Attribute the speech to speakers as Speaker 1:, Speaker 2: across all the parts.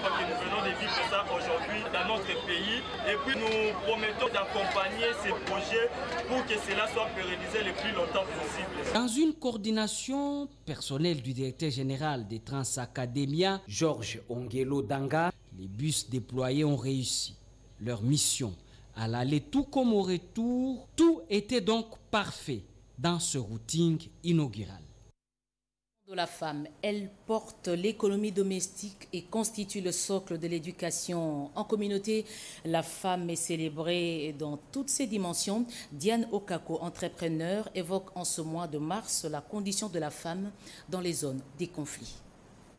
Speaker 1: fois que nous venons de vivre ça aujourd'hui dans notre pays. Et puis nous promettons d'accompagner ces projets pour que cela soit pérennisé le plus longtemps possible.
Speaker 2: Dans une coordination personnelle du directeur général des Transacademia, Georges Ongelo Danga, les bus déployés ont réussi leur mission. À l'aller tout comme au retour, tout était donc parfait dans ce routing inaugural.
Speaker 3: De la femme, elle porte l'économie domestique et constitue le socle de l'éducation en communauté. La femme est célébrée dans toutes ses dimensions. Diane Okako, entrepreneur, évoque en ce mois de mars la condition de la femme dans les zones des conflits.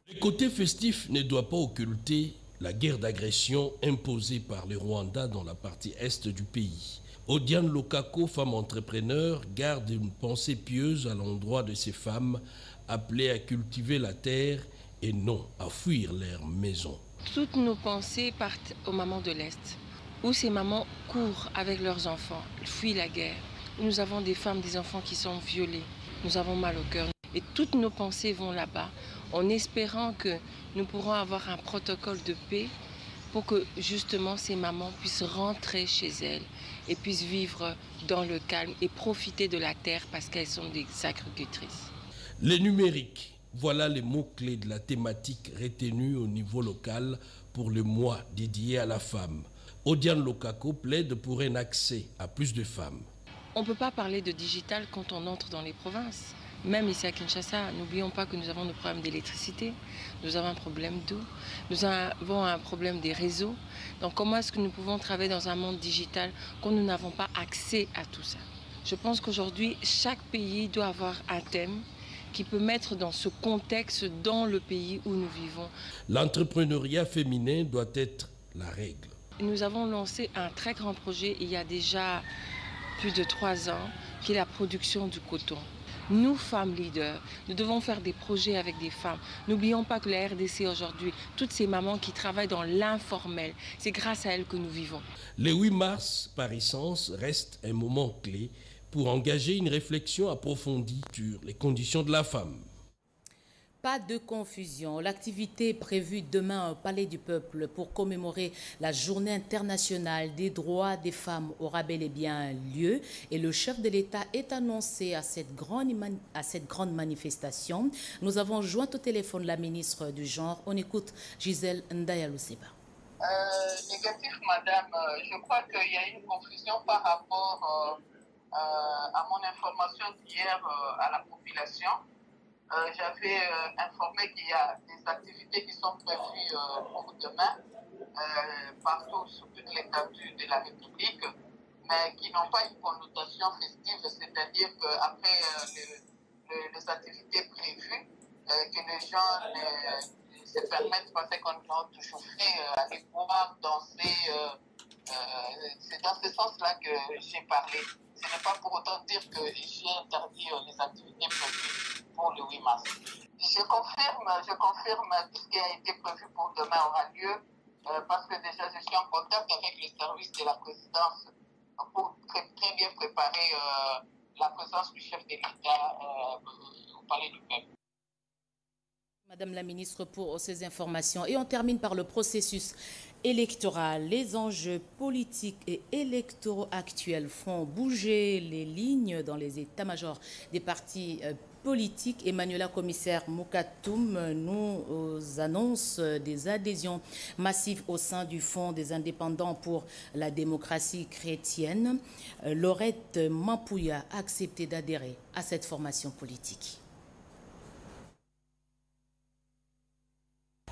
Speaker 4: Le côté festif ne doit pas occulter la guerre d'agression imposée par le Rwanda dans la partie est du pays. Odiane Lokako, femme entrepreneur, garde une pensée pieuse à l'endroit de ces femmes appelées à cultiver la terre et non à fuir leur maison.
Speaker 5: Toutes nos pensées partent aux mamans de l'Est, où ces mamans courent avec leurs enfants, fuient la guerre. Nous avons des femmes, des enfants qui sont violés. Nous avons mal au cœur. Et toutes nos pensées vont là-bas, en espérant que nous pourrons avoir un protocole de paix pour que justement ces mamans puissent rentrer chez elles et puissent vivre dans le calme et profiter de la terre parce qu'elles sont des agricultrices.
Speaker 4: Le numérique, voilà les mots-clés de la thématique retenue au niveau local pour le mois dédié à la femme. Odiane Lokako plaide pour un accès à plus de femmes.
Speaker 5: On ne peut pas parler de digital quand on entre dans les provinces. Même ici à Kinshasa, n'oublions pas que nous avons des problèmes d'électricité, nous avons un problème d'eau, nous avons un problème des réseaux. Donc comment est-ce que nous pouvons travailler dans un monde digital quand nous n'avons pas accès à tout ça? Je pense qu'aujourd'hui, chaque pays doit avoir un thème qui peut mettre dans ce contexte dans le pays où nous vivons.
Speaker 4: L'entrepreneuriat féminin doit être la règle.
Speaker 5: Nous avons lancé un très grand projet il y a déjà plus de 3 ans, qui est la production du coton. Nous, femmes leaders, nous devons faire des projets avec des femmes. N'oublions pas que la RDC aujourd'hui, toutes ces mamans qui travaillent dans l'informel, c'est grâce à elles que nous vivons.
Speaker 4: Le 8 mars, Paris Sens reste un moment clé pour engager une réflexion approfondie sur les conditions de la femme.
Speaker 3: Pas de confusion. L'activité prévue demain au Palais du Peuple pour commémorer la Journée internationale des droits des femmes aura bel et bien lieu et le chef de l'État est annoncé à cette grande manifestation. Nous avons joint au téléphone la ministre du Genre. On écoute Gisèle Ndaya-Luseba.
Speaker 6: Négatif, madame. Je crois qu'il y a une confusion par rapport à mon information d'hier à la population. J'avais informé qu'il y a des activités qui sont prévues pour demain, partout sur toute l'étendue de la République, mais qui n'ont pas une connotation festive, c'est-à-dire qu'après les activités prévues, que les gens se permettent, parce qu'on a toujours fait, aller boire, danser. C'est dans ce sens-là que j'ai parlé. Ce n'est pas pour autant dire que j'ai interdit les activités prévues pour le 8 mars. Je confirme tout ce qui a été prévu pour demain aura lieu parce que déjà je suis en contact avec les services de la présidence pour très bien préparer la présence du chef de l'État au Palais du Peuple.
Speaker 3: Madame la ministre, pour ces informations. Et on termine par le processus électoral. Les enjeux politiques et électoraux actuels font bouger les lignes dans les états-majors des partis politiques. Emmanuela Commissaire Moukatoum nous annonce des adhésions massives au sein du Fonds des indépendants pour la démocratie chrétienne. Laurette Mampouya a accepté d'adhérer à cette formation politique.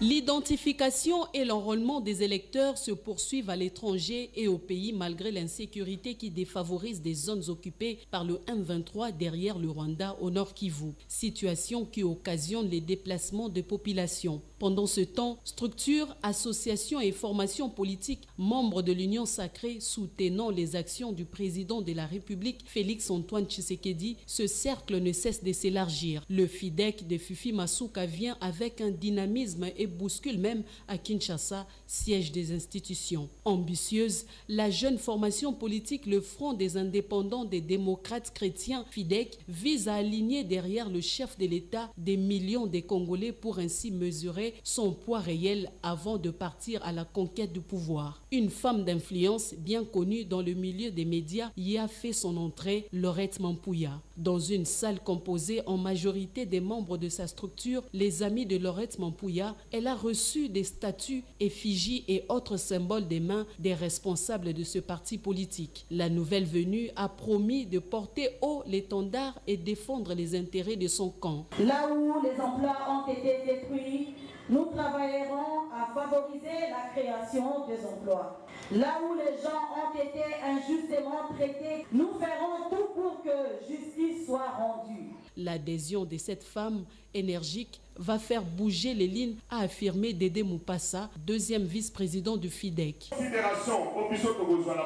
Speaker 7: L'identification et l'enrôlement des électeurs se poursuivent à l'étranger et au pays malgré l'insécurité qui défavorise des zones occupées par le M23 derrière le Rwanda au nord Kivu. Situation qui occasionne les déplacements de populations. Pendant ce temps, structures, associations et formations politiques, membres de l'Union sacrée soutenant les actions du président de la République, Félix-Antoine Tshisekedi, ce cercle ne cesse de s'élargir. Le FIDEC de Fifi Masuka vient avec un dynamisme et bouscule même à Kinshasa, siège des institutions. Ambitieuse, la jeune formation politique, le Front des indépendants des démocrates chrétiens, FIDEC, vise à aligner derrière le chef de l'État des millions de Congolais pour ainsi mesurer son poids réel avant de partir à la conquête du pouvoir. Une femme d'influence bien connue dans le milieu des médias y a fait son entrée, Laurette Mampouya. Dans une salle composée en majorité des membres de sa structure, les amis de Laurette Mampouya, elle a reçu des statues, effigies et autres symboles des mains des responsables de ce parti politique. La nouvelle venue a promis de porter haut l'étendard et défendre les intérêts de son camp.
Speaker 8: Là où les emplois ont été détruits, nous travaillerons à favoriser la création des emplois. Là où les gens ont été injustement traités, nous ferons tout pour que justice soit rendue.
Speaker 7: L'adhésion de cette femme énergique va faire bouger les lignes, a affirmé Dédé Moupassa, deuxième vice-président du FIDEC.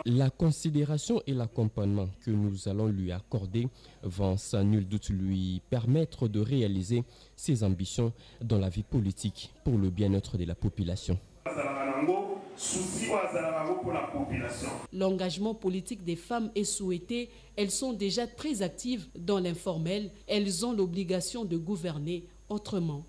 Speaker 9: La considération et l'accompagnement que nous allons lui accorder vont sans nul doute lui permettre de réaliser ses ambitions dans la vie politique pour le bien-être de la population.
Speaker 7: L'engagement politique des femmes est souhaité. Elles sont déjà très actives dans l'informel. Elles ont l'obligation de gouverner autrement.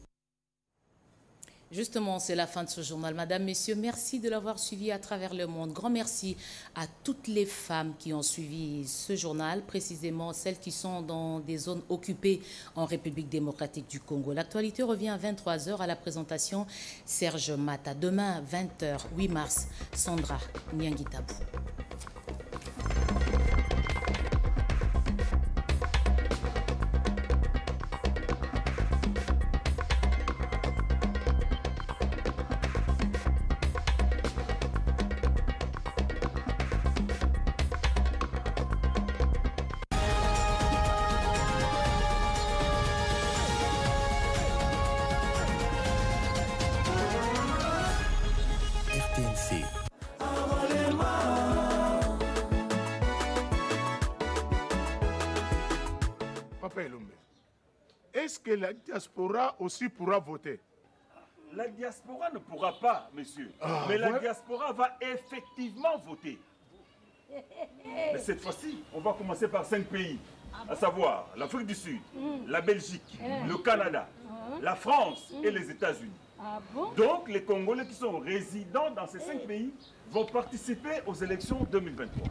Speaker 3: Justement, c'est la fin de ce journal. Madame, Messieurs, merci de l'avoir suivi à travers le monde. Grand merci à toutes les femmes qui ont suivi ce journal, précisément celles qui sont dans des zones occupées en République démocratique du Congo. L'actualité revient à 23 h à la présentation Serge Mata. Demain, 20 h, 8 mars, Sandra Nyangitabou.
Speaker 10: Est-ce que la diaspora aussi pourra voter?
Speaker 11: La diaspora ne pourra pas, monsieur. Mais la diaspora va effectivement voter. Mais cette fois-ci, on va commencer par 5 pays, à savoir l'Afrique du Sud, la Belgique, le Canada, la France et les États-Unis. Donc, les Congolais qui sont résidents dans ces 5 pays vont participer aux élections 2023.